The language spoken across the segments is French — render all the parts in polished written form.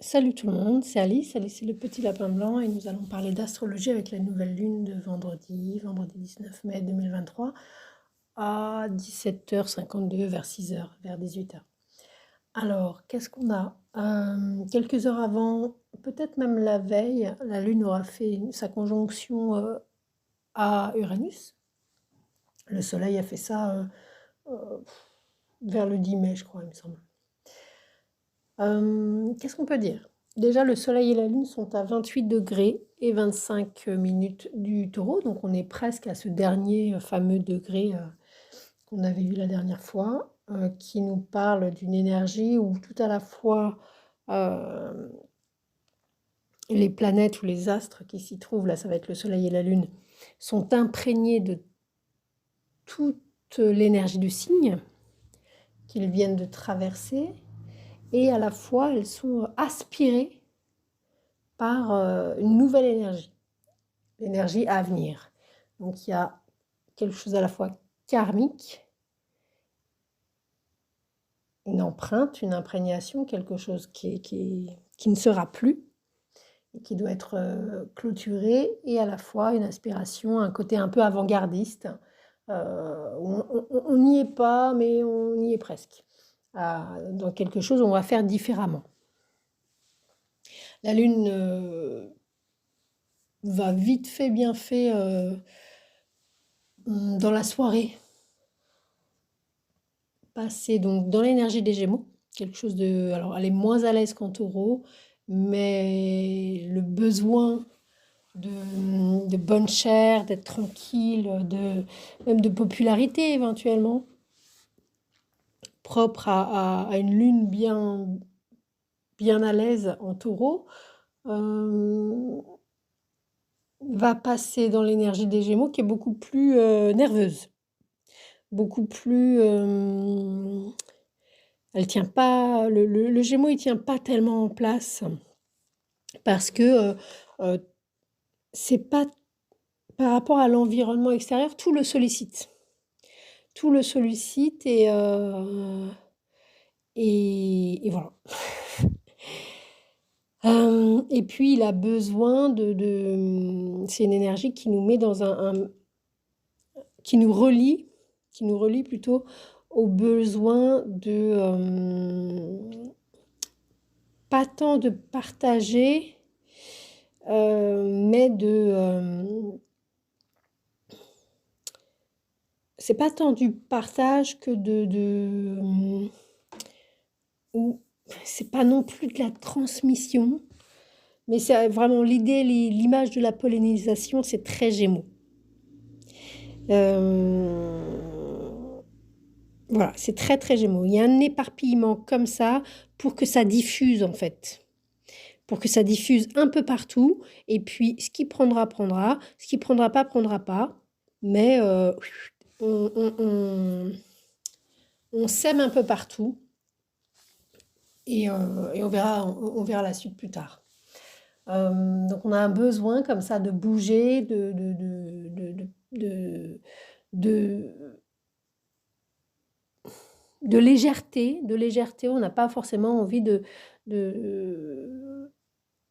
Salut tout le monde, c'est Alice, Alice est le petit lapin blanc et nous allons parler d'astrologie avec la nouvelle lune de vendredi 19 mai 2023 à 17h52 vers 6h, vers 18h. Alors, qu'est-ce qu'on a? Quelques heures avant, peut-être même la veille, la lune aura fait sa conjonction à Uranus. Le soleil a fait ça euh, vers le 10 mai, je crois, il me semble. Qu'est-ce qu'on peut dire? Déjà, le soleil et la lune sont à 28 degrés et 25 minutes du taureau, donc on est presque à ce dernier fameux degré qu'on avait eu la dernière fois, qui nous parle d'une énergie où tout à la fois euh, les planètes ou les astres qui s'y trouvent, là ça va être le soleil et la lune, sont imprégnés de toute l'énergie du signe qu'ils viennent de traverser, et à la fois elles sont aspirées par une nouvelle énergie, l'énergie à venir. Donc il y a quelque chose à la fois karmique, une empreinte, une imprégnation, quelque chose qui ne sera plus, et qui doit être clôturé, et à la fois une aspiration, un côté un peu avant-gardiste. On n'y est pas, mais on y est presque. Dans quelque chose, on va faire différemment. La Lune va vite fait, bien fait dans la soirée, passer donc dans l'énergie des Gémeaux, quelque chose de... Alors, elle est moins à l'aise qu'en Taureau, mais le besoin de bonne chair, d'être tranquille, même de popularité éventuellement, propre à une lune bien à l'aise en Taureau, va passer dans l'énergie des Gémeaux qui est beaucoup plus nerveuse, beaucoup plus... elle tient pas, le Gémeaux il tient pas tellement en place parce que c'est pas par rapport à l'environnement extérieur, tout le sollicite. Tout le sollicite et voilà. Et puis il a besoin c'est une énergie qui nous met dans qui nous relie plutôt au besoin pas tant de partager, mais c'est pas tant du partage que c'est pas non plus de la transmission, mais c'est vraiment l'idée, l'image de la pollinisation, c'est très Gémeaux. Voilà, c'est très très Gémeaux. Il y a un éparpillement comme ça pour que ça diffuse en fait. Pour que ça diffuse un peu partout. Et puis ce qui prendra, prendra. Ce qui prendra pas. Mais on, on sème un peu partout. Et on verra la suite plus tard. Donc on a un besoin comme ça de bouger, de légèreté. On n'a pas forcément envie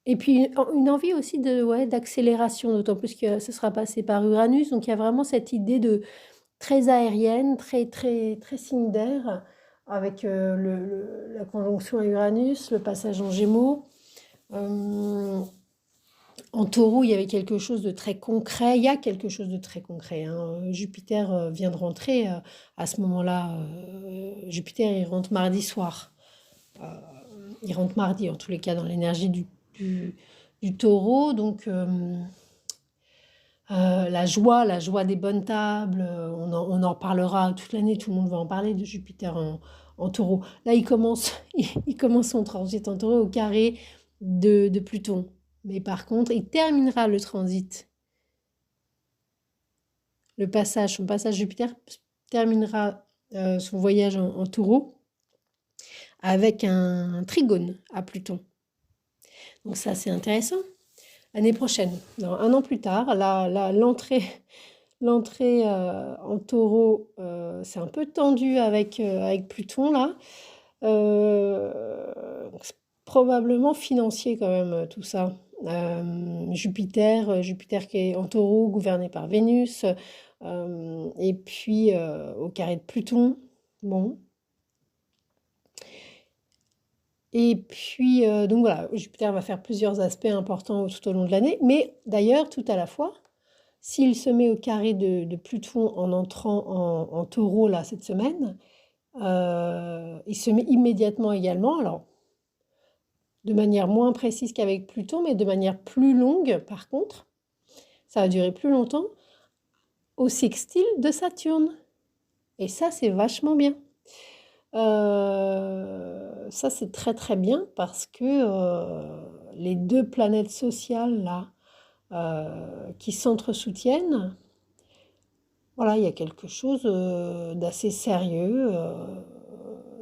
et puis une envie aussi d'accélération, d'autant plus que ce sera passé par Uranus. Donc il y a vraiment cette idée de très aérienne, très, très, très signe d'air, avec la conjonction à Uranus, le passage en Gémeaux. En Taureau, il y avait quelque chose de très concret. Il y a quelque chose de très concret, hein. Jupiter vient de rentrer à ce moment-là. Jupiter, il rentre mardi soir. Il rentre mardi, en tous les cas, dans l'énergie du Taureau. Donc, la joie des bonnes tables, on en parlera toute l'année. Tout le monde va en parler de Jupiter en Taureau. Là, il commence son transit en Taureau au carré de Pluton. Mais par contre, il terminera le transit. Son passage Jupiter terminera son voyage en Taureau avec un trigone à Pluton. Donc ça, c'est intéressant. L'année prochaine, non, un an plus tard, l'entrée en Taureau, c'est un peu tendu avec Pluton là. probablement financier quand même, tout ça. Jupiter qui est en Taureau, gouverné par Vénus, et puis, au carré de Pluton. Bon. Et puis, donc voilà, Jupiter va faire plusieurs aspects importants tout au long de l'année, mais d'ailleurs tout à la fois, s'il se met au carré de Pluton en entrant en Taureau là cette semaine, il se met immédiatement également, alors de manière moins précise qu'avec Pluton, mais de manière plus longue par contre, ça va durer plus longtemps, au sextile de Saturne. Et ça, c'est vachement bien. Ça, c'est très très bien parce que les deux planètes sociales là, qui s'entre-soutiennent, voilà, il y a quelque chose d'assez sérieux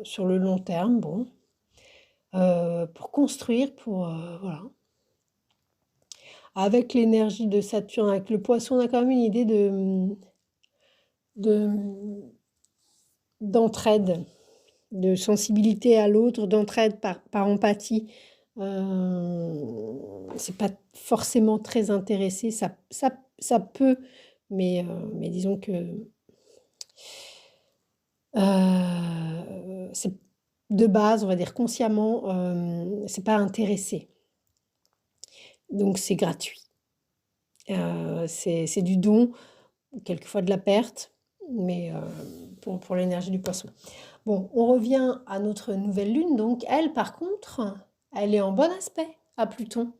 sur le long terme, bon, pour construire, voilà. Avec l'énergie de Saturne, avec le poisson, on a quand même une idée de, d'entraide, de sensibilité à l'autre, d'entraide par empathie. C'est pas forcément très intéressé, ça peut, mais disons que c'est de base, on va dire consciemment, c'est pas intéressé. Donc c'est gratuit. C'est du don, quelquefois de la perte, mais pour l'énergie du poisson. Bon, on revient à notre nouvelle lune. Donc elle, par contre, elle est en bon aspect à Pluton.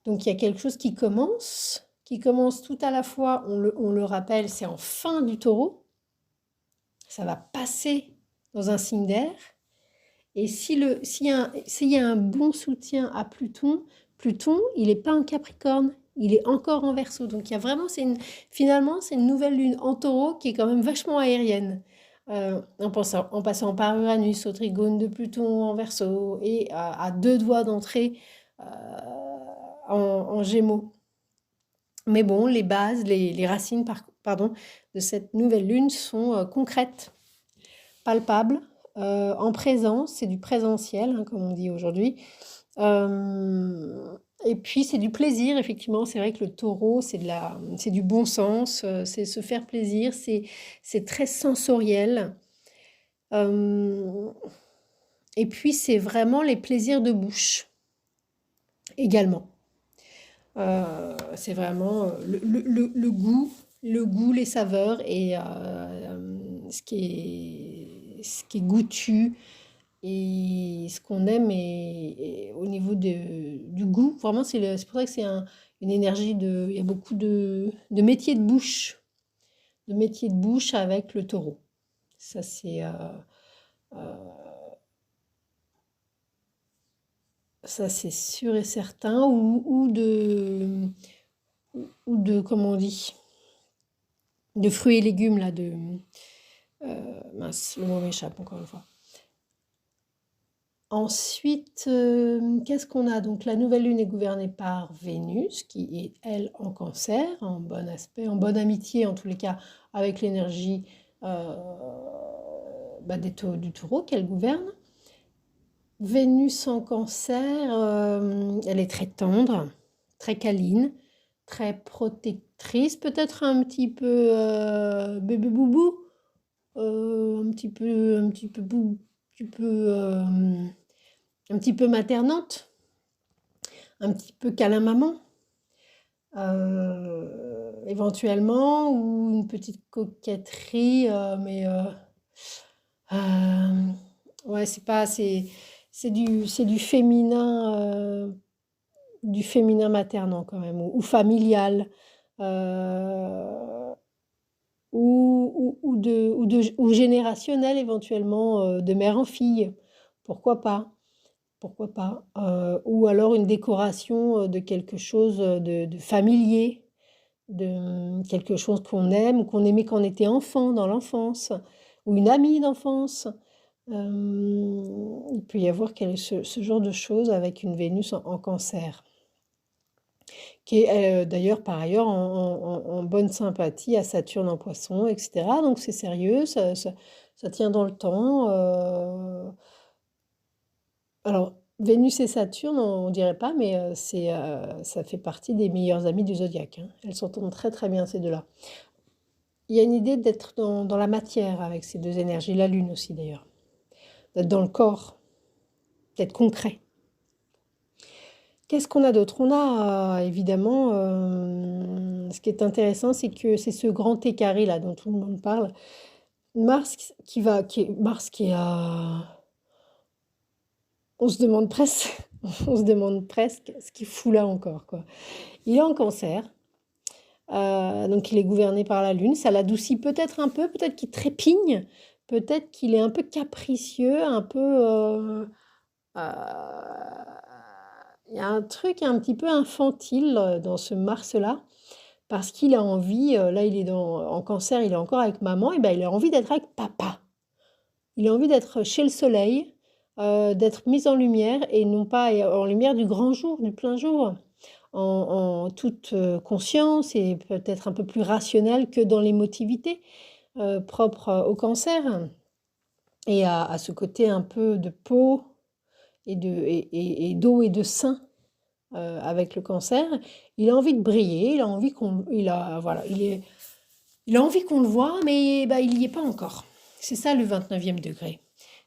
Donc il y a quelque chose qui commence tout à la fois, on le rappelle, c'est en fin du Taureau. Ça va passer dans un signe d'air. Et s'il y a un bon soutien à Pluton, il n'est pas en Capricorne, il est encore en Verseau. Donc il y a vraiment, finalement, c'est une nouvelle lune en Taureau qui est quand même vachement aérienne. En passant par Uranus, au trigone de Pluton en Verseau, et à 2 doigts d'entrer en Gémeaux. Mais bon, les bases, les racines, pardon, de cette nouvelle lune sont concrètes, palpables, en présence, c'est du présentiel, hein, comme on dit aujourd'hui. Et puis c'est du plaisir, effectivement, c'est vrai que le Taureau, c'est du bon sens, c'est se faire plaisir, c'est très sensoriel. Et puis c'est vraiment les plaisirs de bouche également. C'est vraiment le goût, les saveurs et ce qui est goûtu et ce qu'on aime et au niveau du goût. Vraiment, c'est pour ça que c'est une énergie il y a beaucoup de métiers de bouche, avec le Taureau. Ça, c'est sûr et certain, ou de comment on dit, de fruits et légumes là, mince, le mot m'échappe encore une fois. Ensuite, qu'est-ce qu'on a? Donc la nouvelle lune est gouvernée par Vénus, qui est elle en Cancer, en bon aspect, en bonne amitié en tous les cas avec l'énergie du Taureau qu'elle gouverne. Vénus en Cancer, elle est très tendre, très câline, très protectrice, peut-être un petit peu bébé boubou, un petit peu maternante, un petit peu câlin maman, éventuellement, ou une petite coquetterie, mais ouais, c'est du féminin, maternant quand même, ou familial, ou générationnel éventuellement, de mère en fille, pourquoi pas? Ou alors une décoration de quelque chose de familier, de quelque chose qu'on aime ou qu'on aimait quand on était enfant, dans l'enfance, ou une amie d'enfance. Il peut y avoir ce genre de choses avec une Vénus en Cancer, qui est d'ailleurs par ailleurs en bonne sympathie à Saturne en Poisson, etc. Donc c'est sérieux, ça tient dans le temps. Alors, Vénus et Saturne, on dirait pas, mais ça fait partie des meilleures amies du zodiaque, hein. Elles s'entendent très très bien, ces deux-là. Il y a une idée d'être dans la matière avec ces deux énergies, la Lune aussi d'ailleurs, d'être dans le corps, d'être concret. Qu'est-ce qu'on a d'autre? On a évidemment, ce qui est intéressant, c'est que c'est ce grand écarré là dont tout le monde parle. Mars qui est à... On se demande presque, on se demande presque ce qu'il fout là encore, quoi. Il est en Cancer, donc il est gouverné par la Lune. Ça l'adoucit peut-être un peu, peut-être qu'il trépigne, peut-être qu'il est un peu capricieux, un peu... il y a un truc un petit peu infantile dans ce Mars-là, parce qu'il a envie, là il est en Cancer, il est encore avec maman, et ben il a envie d'être avec papa. Il a envie d'être chez le soleil, d'être mis en lumière et non pas en lumière du grand jour, du plein jour, en toute conscience et peut-être un peu plus rationnel que dans l'émotivité propre au Cancer et à ce côté un peu de peau et d'eau et de sein avec le Cancer. Il a envie de briller, il a envie voilà, il a envie qu'on le voie, mais bah, il n'y est pas encore. C'est ça le 29e degré.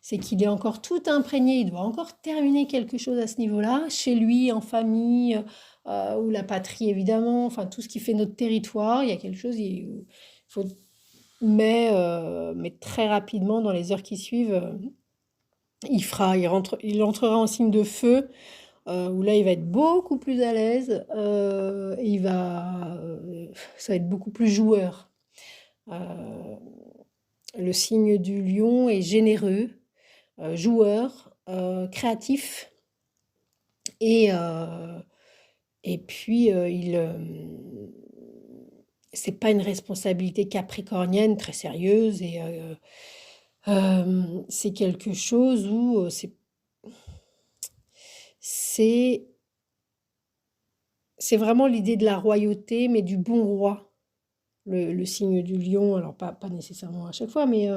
C'est qu'il est encore tout imprégné, il doit encore terminer quelque chose à ce niveau-là, chez lui, en famille, ou la patrie évidemment, enfin tout ce qui fait notre territoire, il y a quelque chose, il faut... mais très rapidement, dans les heures qui suivent, il entrera en signe de feu, où là il va être beaucoup plus à l'aise, et ça va être beaucoup plus joueur. Le signe du lion est généreux, joueur, créatif et puis c'est pas une responsabilité capricornienne très sérieuse et c'est quelque chose où c'est vraiment l'idée de la royauté, mais du bon roi. Le signe du lion, alors pas nécessairement à chaque fois, mais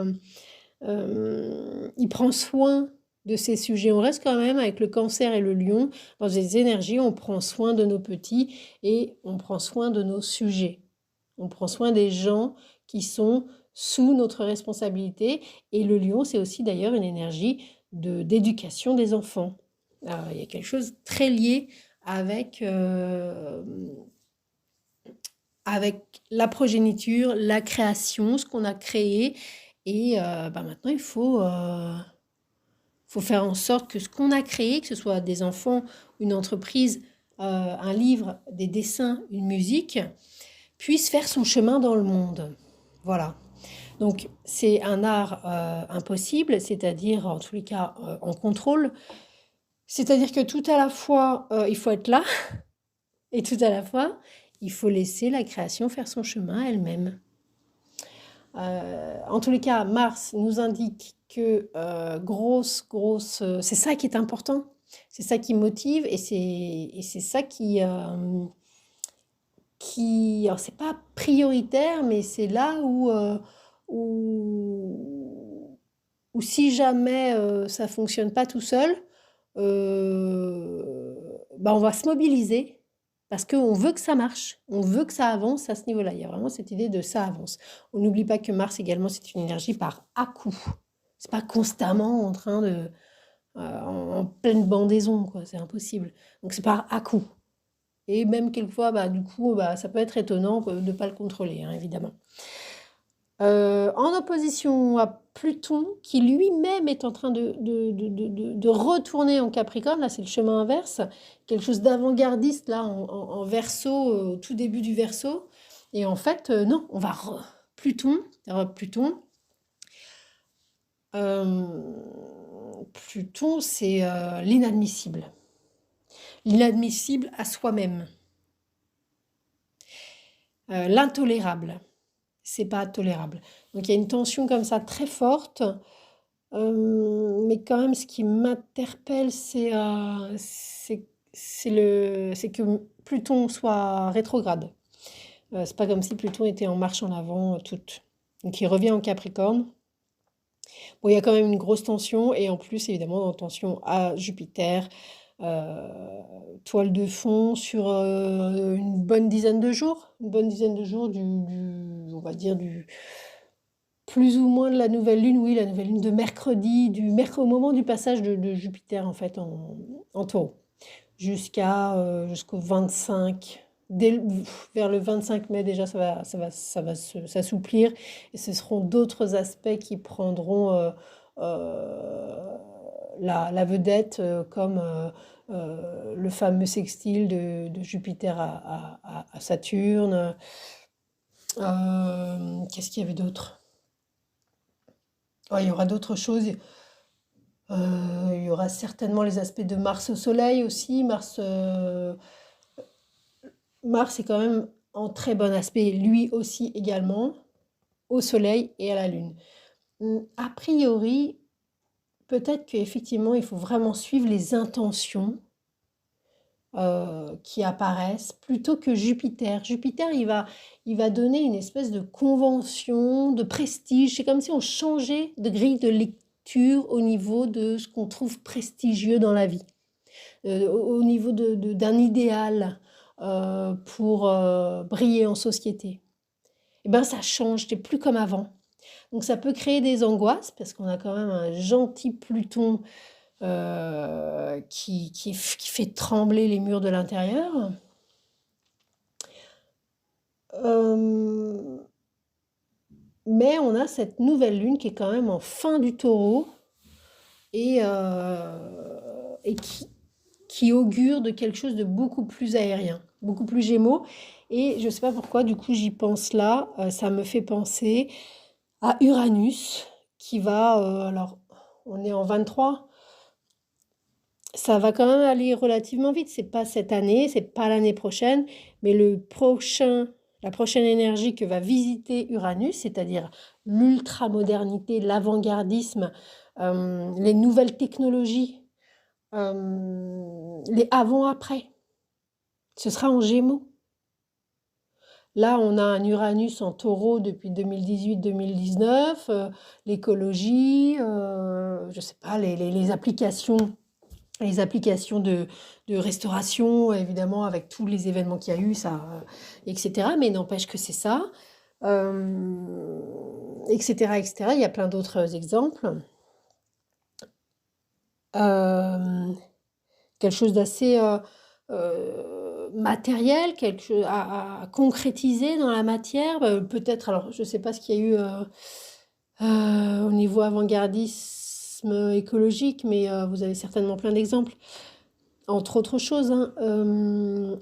il prend soin de ces sujets. On reste quand même avec le Cancer et le lion dans des énergies, on prend soin de nos petits et on prend soin de nos sujets. On prend soin des gens qui sont sous notre responsabilité. Et le lion, c'est aussi d'ailleurs une énergie d'éducation des enfants. Il y a quelque chose de très lié avec la progéniture, la création, ce qu'on a créé. Et maintenant, il faut faire en sorte que ce qu'on a créé, que ce soit des enfants, une entreprise, un livre, des dessins, une musique, puisse faire son chemin dans le monde. Voilà. Donc, c'est un art impossible, c'est-à-dire, en tous les cas, en contrôle. C'est-à-dire que tout à la fois, il faut être là, et tout à la fois, il faut laisser la création faire son chemin elle-même. En tous les cas, Mars nous indique que c'est ça qui est important, c'est ça qui motive et c'est ça alors c'est pas prioritaire, mais c'est là où, où si jamais ça fonctionne pas tout seul, bah on va se mobiliser parce qu'on veut que ça marche, on veut que ça avance à ce niveau-là. Il y a vraiment cette idée de ça avance. On n'oublie pas que Mars également, c'est une énergie par à-coup. C'est pas constamment en train de... en pleine bandaison, quoi. C'est impossible. Donc c'est par à-coup. Et même quelquefois, bah, du coup, bah, ça peut être étonnant de ne pas le contrôler, hein, évidemment. En opposition à Pluton, qui lui-même est en train de retourner en Capricorne, là c'est le chemin inverse, quelque chose d'avant-gardiste là en Verseau, au tout début du Verseau. Et en fait, non, on va Pluton, Pluton, c'est l'inadmissible. L'inadmissible à soi-même. L'intolérable. C'est pas tolérable. Donc il y a une tension comme ça très forte. Mais quand même, ce qui m'interpelle, c'est que Pluton soit rétrograde. C'est pas comme si Pluton était en marche en avant toute. Donc il revient en Capricorne. Bon, il y a quand même une grosse tension et en plus, évidemment, tension à Jupiter, toile de fond sur une bonne dizaine de jours. Une bonne dizaine de jours on va dire, du plus ou moins de la nouvelle lune, oui, la nouvelle lune de mercredi, au moment du passage de Jupiter, en fait, en taureau, jusqu'au 25. Vers le 25 mai, déjà, ça va s'assouplir et ce seront d'autres aspects qui prendront euh, la vedette, comme le fameux sextile de Jupiter à Saturne. Qu'est-ce qu'il y avait d'autre? Ouais, il y aura d'autres choses. Il y aura certainement les aspects de Mars au Soleil aussi. Mars est quand même en très bon aspect, lui aussi également, au Soleil et à la Lune. A priori, peut-être qu'effectivement, il faut vraiment suivre les intentions qui apparaissent plutôt que Jupiter. Jupiter, il va donner une espèce de convention, de prestige. C'est comme si on changeait de grille de lecture au niveau de ce qu'on trouve prestigieux dans la vie, au niveau d'un idéal pour briller en société. Et ben ça change, c'est plus comme avant. Donc ça peut créer des angoisses parce qu'on a quand même un gentil Pluton qui fait trembler les murs de l'intérieur. Mais on a cette nouvelle lune qui est quand même en fin du taureau et qui augure de quelque chose de beaucoup plus aérien, beaucoup plus Gémeaux. Et je ne sais pas pourquoi, du coup, j'y pense là. Ça me fait penser à Uranus qui va... alors, on est en 23. Ça va quand même aller relativement vite. C'est pas cette année, c'est pas l'année prochaine, mais la prochaine énergie que va visiter Uranus, c'est-à-dire l'ultramodernité, l'avant-gardisme, les nouvelles technologies, les avant-après. Ce sera en Gémeaux. Là, on a un Uranus en taureau depuis 2018-2019, l'écologie, je sais pas, les applications de restauration, évidemment, avec tous les événements qu'il y a eu, ça, etc. Mais n'empêche que c'est ça, etc., etc. Il y a plein d'autres exemples. Quelque chose d'assez matériel, quelque chose à concrétiser dans la matière. Peut-être, alors je ne sais pas ce qu'il y a eu au niveau avant-gardisme écologique, mais vous avez certainement plein d'exemples, entre autres choses, hein.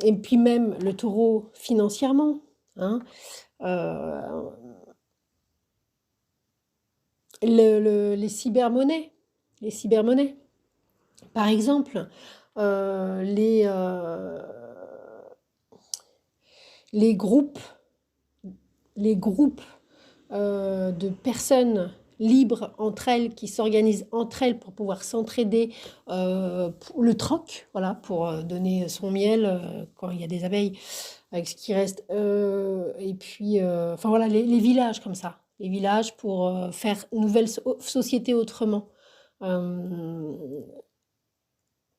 Et puis même le taureau financièrement, hein. Les cybermonnaies, par exemple, les groupes de personnes libres entre elles, qui s'organisent entre elles pour pouvoir s'entraider, le troc, voilà, pour donner son miel quand il y a des abeilles, avec ce qui reste. Et puis, enfin voilà, les villages comme ça, les villages pour faire une nouvelle société autrement.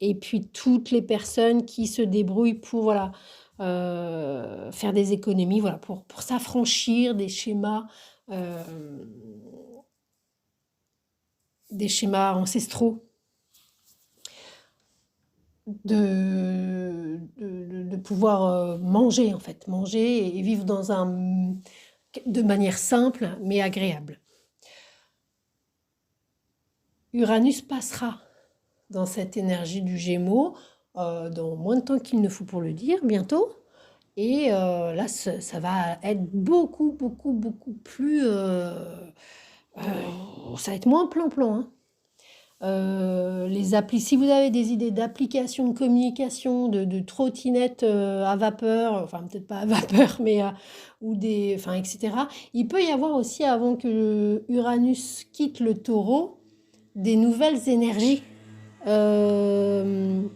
Et puis toutes les personnes qui se débrouillent pour voilà, faire des économies, voilà, pour s'affranchir euh, des schémas ancestraux de pouvoir manger, en fait, manger et vivre de manière simple mais agréable. Uranus passera dans cette énergie du Gémeaux dans moins de temps qu'il ne faut pour le dire, bientôt. Et là, ça va être beaucoup, beaucoup, beaucoup plus... ça va être moins plan-plan, hein. Si vous avez des idées d'applications de communication, de trottinettes à vapeur, enfin peut-être pas à vapeur, mais enfin, etc. Il peut y avoir aussi, avant que Uranus quitte le taureau, des nouvelles énergies. De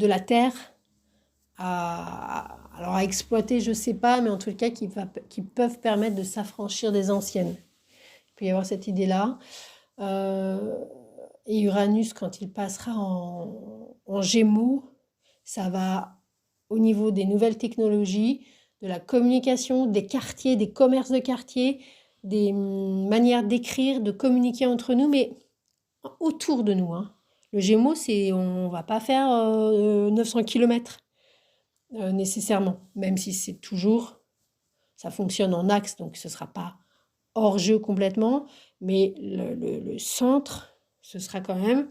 la Terre alors à exploiter, je sais pas, mais en tout cas qui peuvent permettre de s'affranchir des anciennes. Il peut y avoir cette idée-là. Et Uranus, quand il passera en Gémeaux, ça va au niveau des nouvelles technologies, de la communication, des quartiers, des commerces de quartier, des manières d'écrire, de communiquer entre nous, mais autour de nous, hein. Le Gémeaux, on va pas faire 900 km nécessairement, même si ça fonctionne en axe, donc ce sera pas hors jeu complètement, mais le centre, ce sera quand même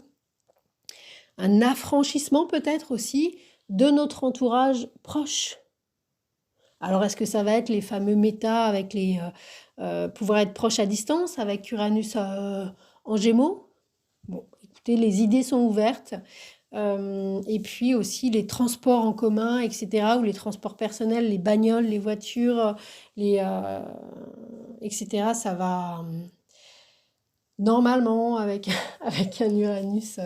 un affranchissement peut-être aussi de notre entourage proche. Alors est-ce que ça va être les fameux méta avec pouvoir être proche à distance avec Uranus en Gémeaux? Bon, écoutez, les idées sont ouvertes. Et puis aussi les transports en commun, etc., ou les transports personnels, les bagnoles, les voitures, etc., ça va normalement avec un Uranus,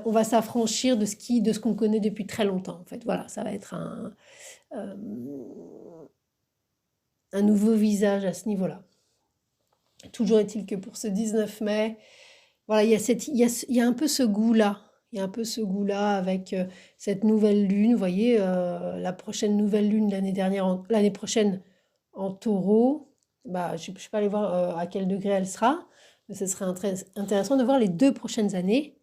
on va s'affranchir de ce qu'on connaît depuis très longtemps, en fait. Voilà, ça va être un nouveau visage à ce niveau-là. Toujours est-il que pour ce 19 mai, voilà, il y a un peu ce goût-là. Il y a un peu ce goût-là avec cette nouvelle lune. Vous voyez, la prochaine nouvelle lune l'année prochaine en taureau. Bah, je ne suis pas allée voir à quel degré elle sera. Mais ce serait intéressant de voir les 2 prochaines années,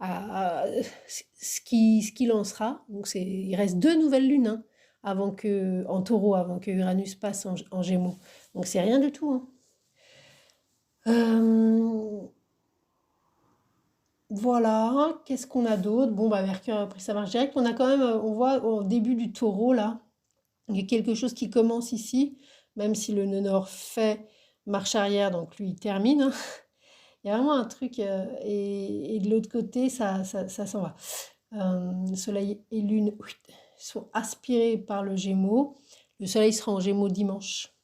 ce qu'il en sera. Donc il reste 2 nouvelles lunes hein, en taureau avant que Uranus passe en Gémeaux. Donc c'est rien du tout. Hein. Voilà, qu'est-ce qu'on a d'autre? Bon, bah Mercure a pris sa marche directe. On a quand même, on voit au début du taureau, là, il y a quelque chose qui commence ici, même si le nœud nord fait marche arrière, donc lui, il termine. Hein. Il y a vraiment un truc, et de l'autre côté, ça s'en va. Soleil et lune sont aspirés par le Gémeaux. Le soleil sera en Gémeaux dimanche,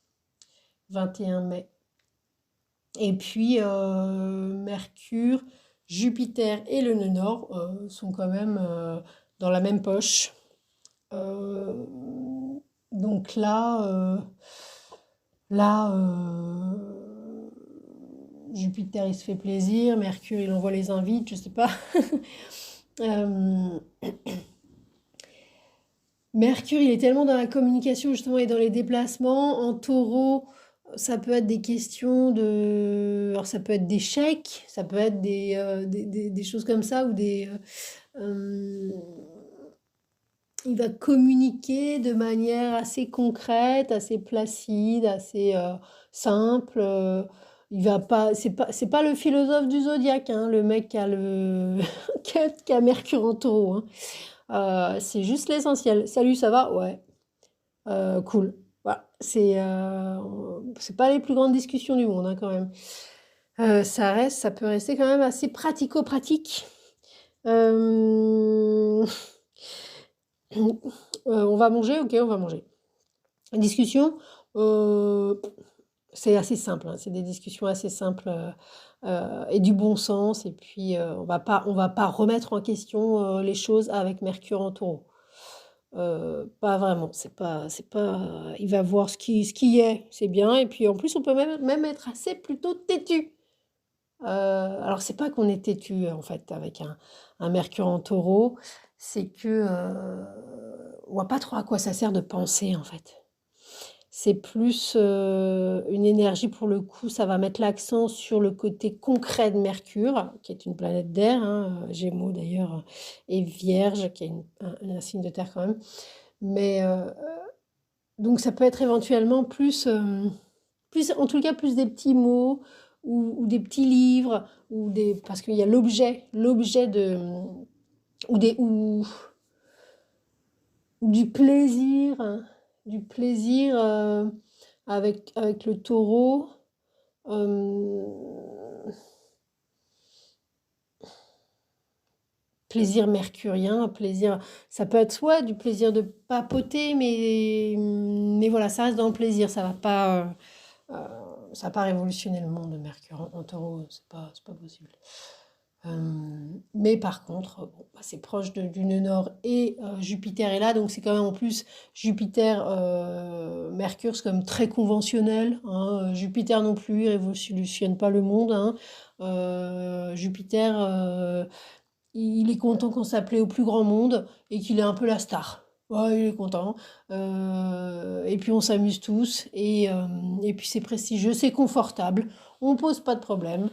21 mai. Et puis, Mercure, Jupiter et le nœud nord sont quand même dans la même poche. Donc là Jupiter il se fait plaisir, Mercure il envoie les invites, je sais pas. Mercure il est tellement dans la communication justement et dans les déplacements. En taureau, ça peut être des questions alors ça peut être des chèques, ça peut être des choses comme ça ou il va communiquer de manière assez concrète, assez placide, assez simple. Il va pas, c'est pas le philosophe du zodiaque, hein, le mec qui a qui a Mercure en taureau. Hein. C'est juste l'essentiel. Salut, ça va? Ouais. Cool. Voilà. C'est pas les plus grandes discussions du monde, hein, quand même. Ça peut rester quand même assez pratico-pratique. On va manger? Ok, on va manger. Discussion, c'est assez simple, hein, c'est des discussions assez simples et du bon sens. Et puis, on va pas remettre en question les choses avec Mercure en taureau. Pas vraiment, il va voir ce qui est, c'est bien. Et puis en plus, on peut même être assez plutôt têtu. Alors, c'est pas qu'on est têtu en fait avec un Mercure en taureau, c'est que on voit pas trop à quoi ça sert de penser en fait. C'est plus une énergie pour le coup, ça va mettre l'accent sur le côté concret de Mercure, qui est une planète d'air, hein, Gémeaux d'ailleurs, et Vierge, qui est un signe de terre quand même. Mais donc ça peut être éventuellement plus, en tout cas plus des petits mots ou des petits livres parce qu'il y a l'objet de ou du plaisir, hein, avec le taureau. Plaisir mercurien, plaisir, ça peut être soit du plaisir de papoter, mais voilà, ça reste dans le plaisir, ça va pas révolutionner le monde, Mercure en taureau, c'est pas possible. Mais par contre, bon, bah, c'est proche du nœud nord et Jupiter est là, donc c'est quand même en plus Jupiter, Mercure, c'est quand même très conventionnel, hein. Jupiter non plus, il révolutionne pas le monde, hein. Jupiter, il est content qu'on s'appelait au plus grand monde et qu'il est un peu la star. Ouais, il est content. Et puis on s'amuse tous et puis c'est prestigieux, c'est confortable, on pose pas de problème.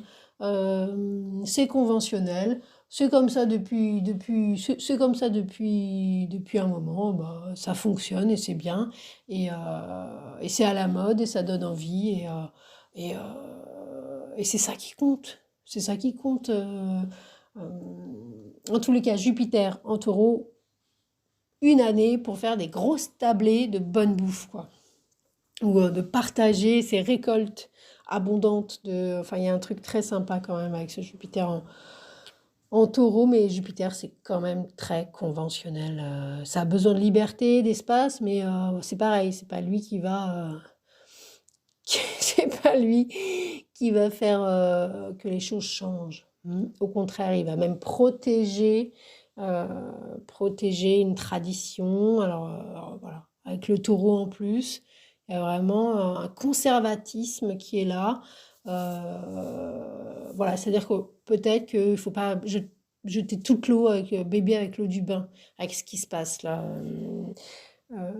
C'est conventionnel, c'est comme ça c'est comme ça depuis un moment, bah, ça fonctionne et c'est bien et c'est à la mode et ça donne envie et, euh, et c'est ça qui compte. C'est ça qui compte. En tous les cas, Jupiter en taureau, une année pour faire des grosses tablées de bonne bouffe, quoi. Ou de partager ses récoltes abondantes enfin, il y a un truc très sympa quand même avec ce Jupiter en taureau, mais Jupiter, c'est quand même très conventionnel. Ça a besoin de liberté, d'espace, mais c'est pareil, c'est pas lui qui va... c'est pas lui qui va faire que les choses changent. Au contraire, il va même protéger une tradition. Alors, voilà, avec le taureau en plus, il y a vraiment un conservatisme qui est là. Voilà, c'est-à-dire que peut-être qu'il ne faut pas jeter toute l'eau avec bébé avec l'eau du bain, avec ce qui se passe là. Euh,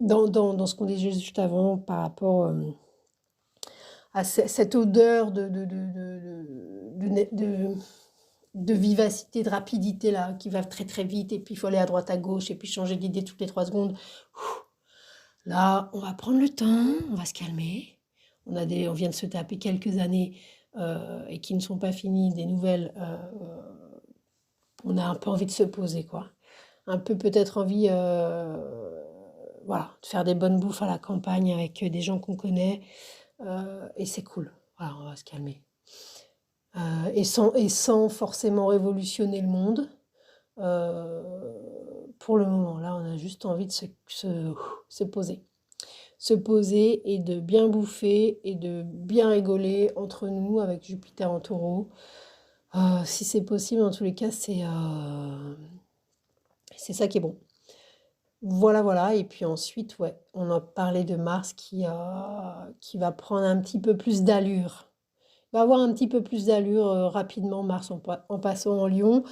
dans ce qu'on disait juste avant par rapport à cette odeur de vivacité, de rapidité là, qui va très très vite, et puis il faut aller à droite à gauche, et puis changer d'idée toutes les 3 secondes. Là, on va prendre le temps, on va se calmer. On vient de se taper quelques années et qui ne sont pas finies, des nouvelles. On a un peu envie de se poser, quoi. Un peu peut-être envie voilà, de faire des bonnes bouffes à la campagne avec des gens qu'on connaît. Et c'est cool. Voilà, on va se calmer. Et sans forcément révolutionner le monde. Pour le moment, là, on a juste envie de se poser. Se poser et de bien bouffer et de bien rigoler entre nous avec Jupiter en taureau. Si c'est possible, en tous les cas, c'est ça qui est bon. Voilà, voilà. Et puis ensuite, ouais, on a parlé de Mars qui va prendre un petit peu plus d'allure. Il va avoir un petit peu plus d'allure rapidement, Mars, en passant en Lion.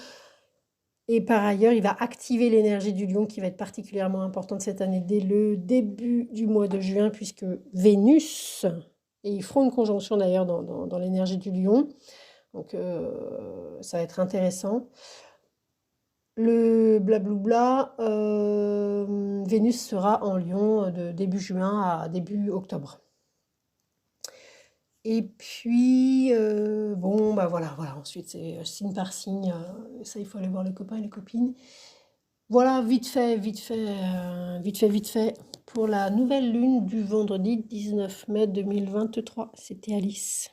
Et par ailleurs, il va activer l'énergie du Lion qui va être particulièrement importante cette année dès le début du mois de juin, puisque Vénus, et ils feront une conjonction d'ailleurs dans l'énergie du Lion. Donc ça va être intéressant. Le blablabla, Vénus sera en Lion de début juin à début octobre. Et puis, bon, bah voilà, ensuite c'est signe par signe, ça il faut aller voir les copains et les copines. Voilà, vite fait, pour la nouvelle lune du vendredi 19 mai 2023. C'était Alice.